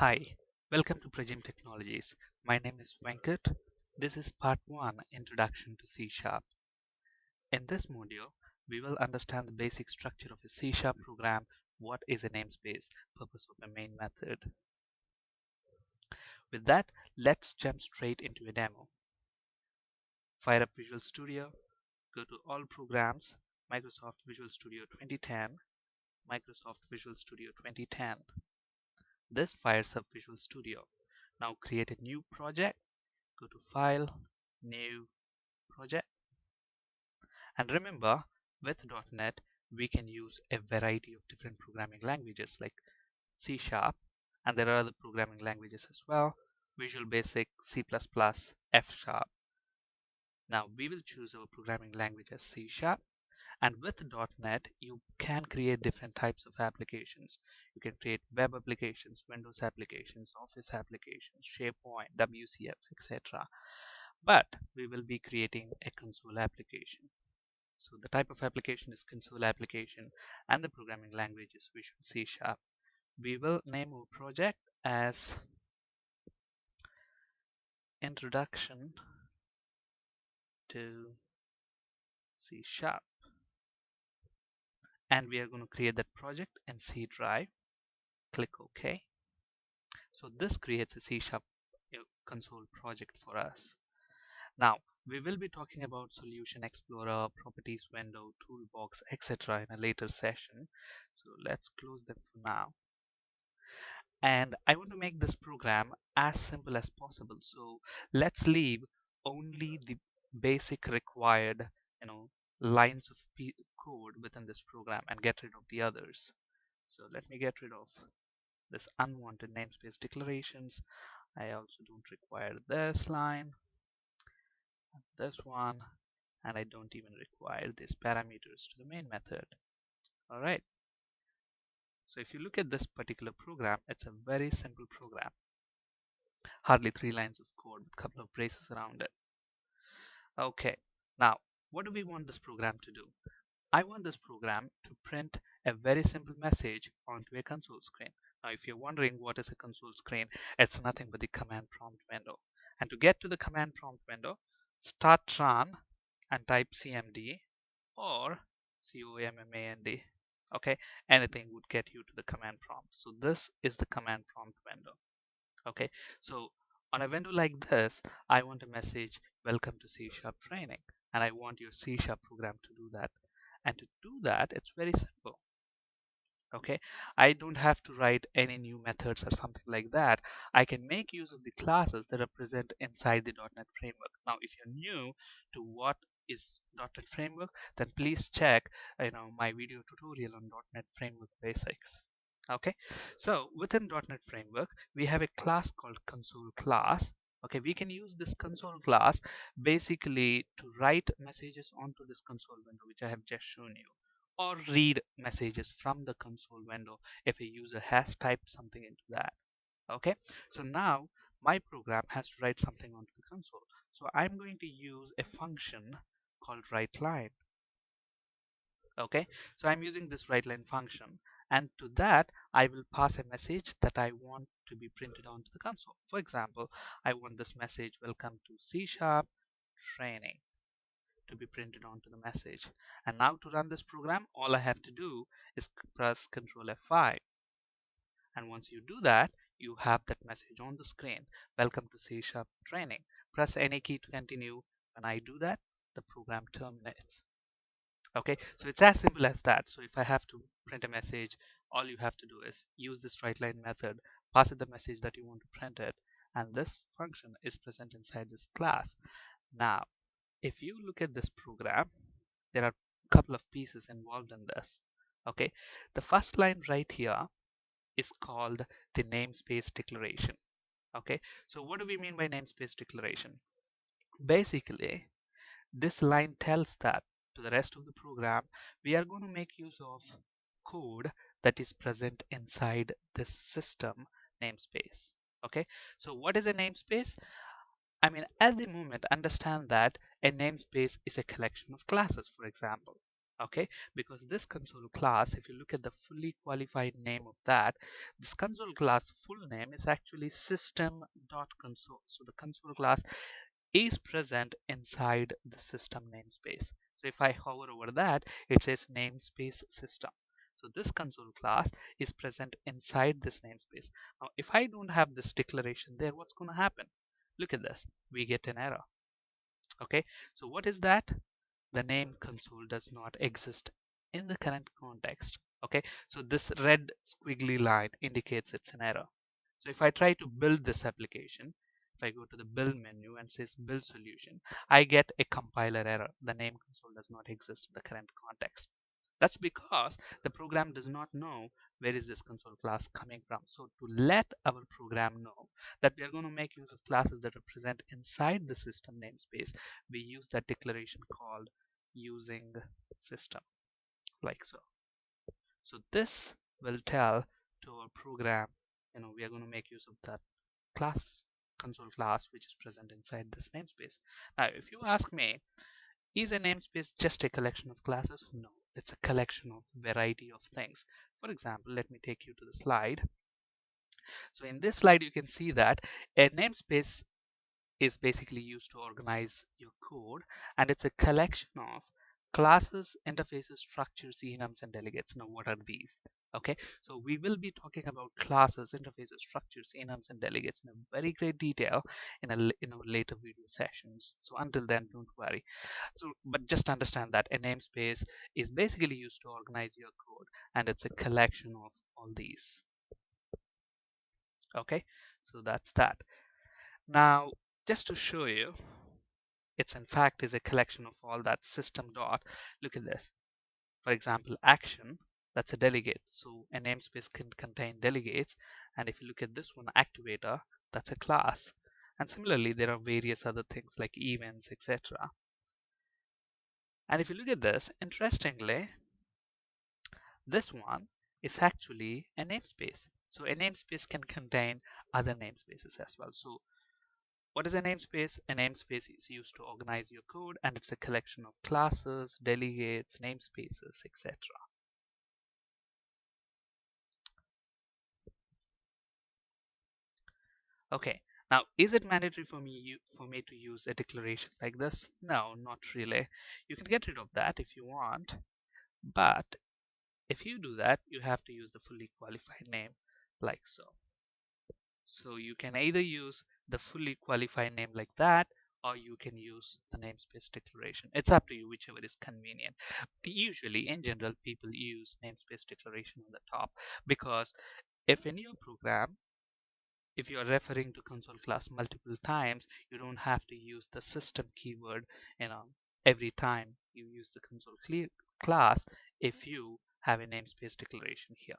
Hi, welcome to Prajim Technologies. My name is Venkat. This is part 1, Introduction to C Sharp. In this module, we will understand the basic structure of a C Sharp program, what is a namespace, purpose of a main method. With that, let's jump straight into a demo. Fire up Visual Studio, go to All Programs, Microsoft Visual Studio 2010, Microsoft Visual Studio 2010. This fires up Visual Studio. Now create a new project, go to File, New, Project. And remember, with .NET, we can use a variety of different programming languages like C Sharp, and there are other programming languages as well, Visual Basic, C++, F Sharp. Now we will choose our programming language as C Sharp, and with .NET, you can create different types of applications. You can create web applications, Windows applications, Office applications, SharePoint, WCF, etc. But we will be creating a console application. So the type of application is console application and the programming language is Visual C Sharp. We will name our project as Introduction to C Sharp. And we are going to create that project in C drive. Click OK. So this creates a C Sharp console project for us. Now we will be talking about Solution Explorer, Properties Window, Toolbox, etc. in a later session. So let's close them for now. And I want to make this program as simple as possible. So let's leave only the basic required, lines of code within this program and get rid of the others. So let me get rid of this unwanted namespace declarations. I also don't require this line, this one, and I don't even require these parameters to the main method. All right. So if you look at this particular program, it's a very simple program. Hardly 3 lines of code with a couple of braces around it. Okay, now what do we want this program to do? I want this program to print a very simple message onto a console screen. Now if you're wondering what is a console screen, it's nothing but the command prompt window. And to get to the command prompt window, start run and type cmd or command. Okay, anything would get you to the command prompt. So this is the command prompt window. Okay, so on a window like this, I want a message, welcome to C Sharp training, and I want your C Sharp program to do that. And to do that, it's very simple. Okay, I don't have to write any new methods or something like that. I can make use of the classes that are present inside the .NET Framework. Now, if you're new to what is .NET Framework, then please check my video tutorial on .NET Framework Basics. Okay, so within .NET Framework, we have a class called console class. Okay, we can use this console class basically to write messages onto this console window, which I have just shown you, or read messages from the console window if a user has typed something into that. Okay, so now my program has to write something onto the console. So I'm going to use a function called writeLine. Okay, so I'm using this writeLine function, and to that I will pass a message that I want to be printed onto the console. For example, I want this message, welcome to C Sharp training, to be printed onto the message. And now to run this program, all I have to do is press Ctrl F5. And once you do that, you have that message on the screen. Welcome to C Sharp training. Press any key to continue. When I do that, the program terminates. Okay, so it's as simple as that. So if I have to print a message, all you have to do is use this writeLine method, pass it the message that you want to print it, and this function is present inside this class. Now, if you look at this program, there are a couple of pieces involved in this. Okay, the first line right here is called the namespace declaration. Okay, so what do we mean by namespace declaration? Basically, this line tells that to the rest of the program, we are going to make use of code that is present inside this system namespace. Okay, so what is a namespace? I mean, at the moment, understand that a namespace is a collection of classes, for example. Okay, because this console class, if you look at the fully qualified name of that, this console class full name is actually system.console. So the console class is present inside the system namespace. So if I hover over that, it says namespace system. So this console class is present inside this namespace. Now, if I don't have this declaration there, what's going to happen? Look at this. We get an error. Okay, so what is that? The name console does not exist in the current context. Okay, so this red squiggly line indicates it's an error. So if I try to build this application, if I go to the build menu and says build solution, I get a compiler error. The name console does not exist in the current context. That's because the program does not know where is this console class coming from. So to let our program know that we are going to make use of classes that are present inside the system namespace, we use that declaration called using system, like so. So this will tell to our program, we are going to make use of that class, console class, which is present inside this namespace. Now, if you ask me, is a namespace just a collection of classes? No, it's a collection of variety of things. For example, let me take you to the slide. So in this slide, you can see that a namespace is basically used to organize your code, and it's a collection of classes, interfaces, structures, enums, and delegates. Now, what are these? Okay, so we will be talking about classes, interfaces, structures, enums, and delegates in a very great detail in our later video sessions. So until then, don't worry. So, but just understand that a namespace is basically used to organize your code, and it's a collection of all these. Okay, so that's that. Now, just to show you, it's in fact is a collection of all that system dot. Look at this. For example, action, that's a delegate. So a namespace can contain delegates. And if you look at this one, activator, that's a class. And similarly, there are various other things like events, etc. And if you look at this, interestingly, this one is actually a namespace. So a namespace can contain other namespaces as well. So what is a namespace? A namespace is used to organize your code, and it's a collection of classes, delegates, namespaces, etc. Okay, now is it mandatory for me to use a declaration like this? No, not really. You can get rid of that if you want, but if you do that, you have to use the fully qualified name like so. So you can either use the fully qualified name like that, or you can use the namespace declaration. It's up to you, whichever is convenient. Usually, in general, people use namespace declaration on the top because if in your program, if you are referring to console class multiple times, you don't have to use the system keyword, every time you use the console class if you have a namespace declaration here.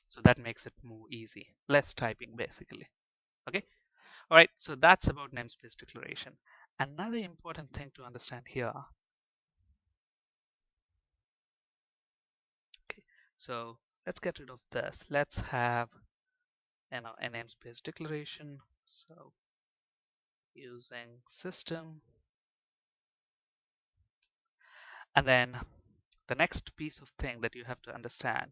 So that makes it more easy, less typing basically. Okay. All right, so that's about namespace declaration. Another important thing to understand here. Okay, so let's get rid of this. Let's have a namespace declaration. So using system, and then the next piece of thing that you have to understand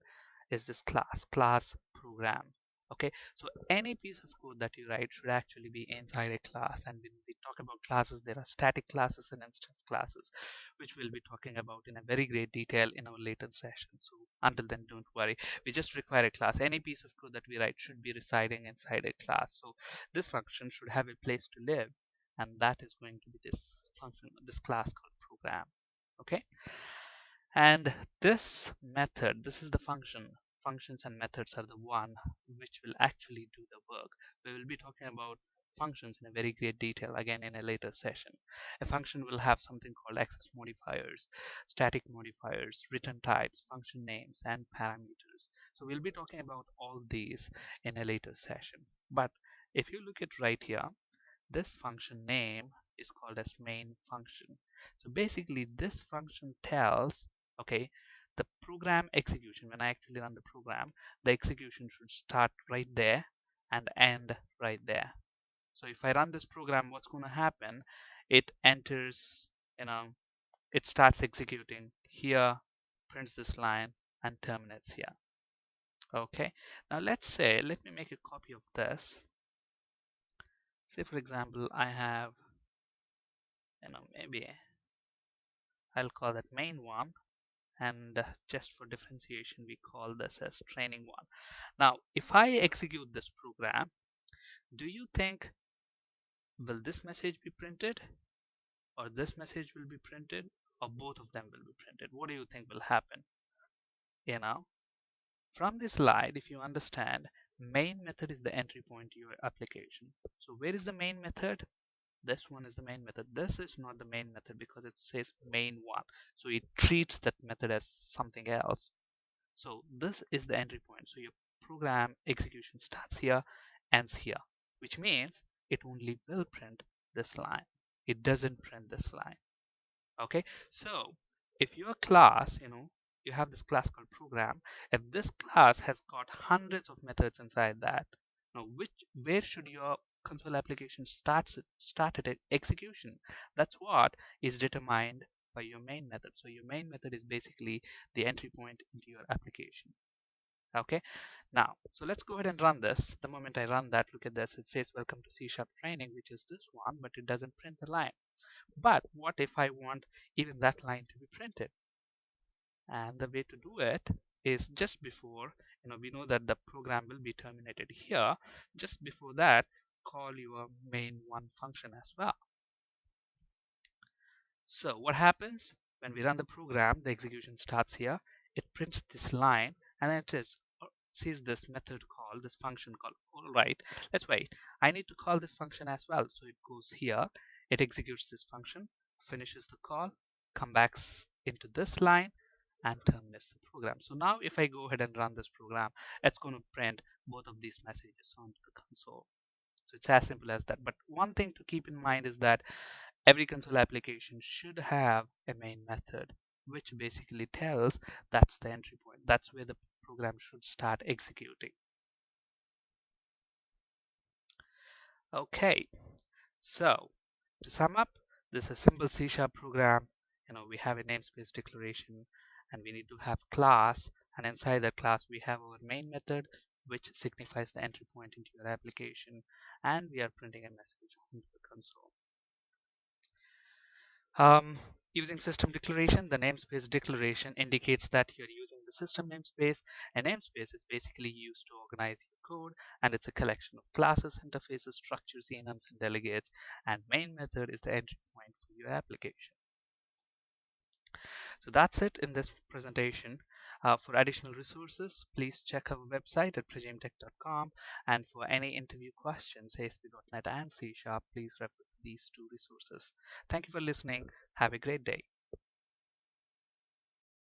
is this class program. Okay, so any piece of code that you write should actually be inside a class. And when we talk about classes, there are static classes and instance classes, which we'll be talking about in a very great detail in our later session. So until then, don't worry. We just require a class. Any piece of code that we write should be residing inside a class. So this function should have a place to live, and that is going to be this function, this class called program. Okay, and this is the function. Functions and methods are the one which will actually do the work. We will be talking about functions in a very great detail again in a later session. A function will have something called access modifiers, static modifiers, return types, function names, and parameters. So we'll be talking about all these in a later session. But if you look at right here, this function name is called as main function. So basically this function tells, okay, the program execution, when I actually run the program, the execution should start right there and end right there. So if I run this program, what's going to happen? It enters, you know, it starts executing here, prints this line, and terminates here. Okay, now let me make a copy of this. Say for example, I have, maybe I'll call that main one, and just for differentiation, we call this as training one. Now, if I execute this program, do you think will this message be printed, or this message will be printed, or both of them will be printed? What do you think will happen? You know, from this slide, if you understand, main method is the entry point to your application. So where is the main method? This one is the main method. This is not the main method because it says main one. So it treats that method as something else. So this is the entry point. So your program execution starts here, ends here, which means it only will print this line. It doesn't print this line. Okay, so if your class, you have this class called program. If this class has got hundreds of methods inside that, now where should your console application start at execution? That's what is determined by your main method. So your main method is basically the entry point into your application. Okay, now so let's go ahead and run this. The moment I run that, look at this, it says welcome to C# training, which is this one, but it doesn't print the line. But what if I want even that line to be printed? And the way to do it is just before, we know that the program will be terminated here. Just before that, call your main one function as well. So what happens when we run the program? The execution starts here. It prints this line, and then sees this method call, this function call. All right, let's wait. I need to call this function as well. So it goes here. It executes this function, finishes the call, come back into this line, and terminates the program. So now if I go ahead and run this program, it's going to print both of these messages onto the console. So it's as simple as that. But one thing to keep in mind is that every console application should have a main method, which basically tells that's the entry point. That's where the program should start executing. Okay, so to sum up, this is a simple C# program. We have a namespace declaration, and we need to have class, and inside that class we have our main method, which signifies the entry point into your application, and we are printing a message onto the console. Using system declaration, the namespace declaration indicates that you're using the system namespace. A namespace is basically used to organize your code, and it's a collection of classes, interfaces, structures, enums, and delegates. And main method is the entry point for your application. So that's it in this presentation. For additional resources, please check our website at prajimtech.com. And for any interview questions, ASP.NET and C#, please refer to these two resources. Thank you for listening. Have a great day.